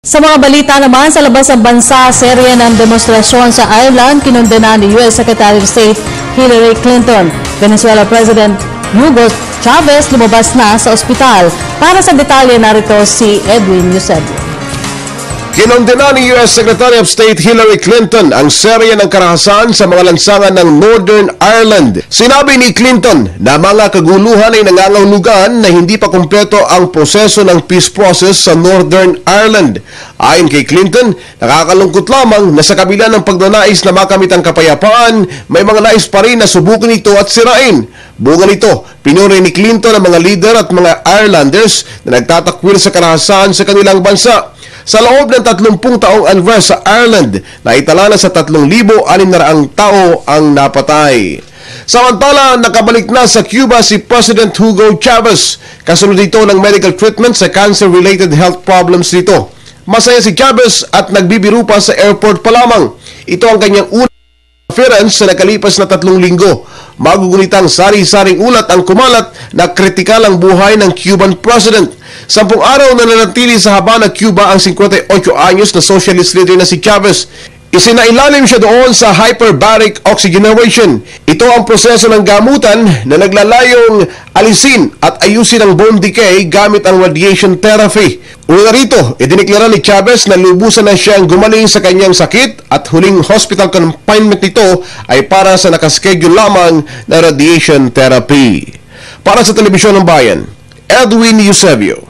Sa mga balita naman, sa labas ng bansa, serye ng demonstrasyon sa Ireland, kinondena ni U.S. Secretary of State Hillary Clinton. Venezuela President Hugo Chavez lumabas na sa ospital. Para sa detalye, narito si Edwin Eusebio. Kinondena ni U.S. Secretary of State Hillary Clinton ang serye ng karahasan sa mga lansangan ng Northern Ireland. Sinabi ni Clinton na mga kaguluhan ay nangangahulugan na hindi pa kumpleto ang proseso ng peace process sa Northern Ireland. Ayon kay Clinton, nakakalungkot lamang na sa kabila ng pagnanais na makamit ang kapayapaan, may mga nais pa rin na subukin ito at sirain. Bunga nito, pinuri ni Clinton ang mga leader at mga Irelanders na nagtatakwil sa karahasan sa kanilang bansa. Sa loob ng 30 taong anniversary sa Ireland, naitala na sa 3,600 tao ang napatay. Samantala, nakabalik na sa Cuba si President Hugo Chavez. Kasunod dito ng medical treatment sa cancer-related health problems nito. Masaya si Chavez at nagbibiro pa sa airport pa lamang. Ito ang kanyang unang conference sa nakalipas na 3 linggo. Magugunitang sari-saring ulat ang kumalat na kritikal ang buhay ng Cuban President. 10 araw na nanatili sa Havana, Cuba ang 58 anyos na socialist leader na si Chavez. Isinailalim siya doon sa hyperbaric oxygenation. Ito ang proseso ng gamutan na naglalayong alisin at ayusin ang bone decay gamit ang radiation therapy. Una rito, idineklara ni Chavez na lubusan na siyang gumaling sa kanyang sakit at huling hospital confinement nito ay para sa nakaschedule lamang na radiation therapy. Para sa Telebisyon ng Bayan, Edwin Eusebio.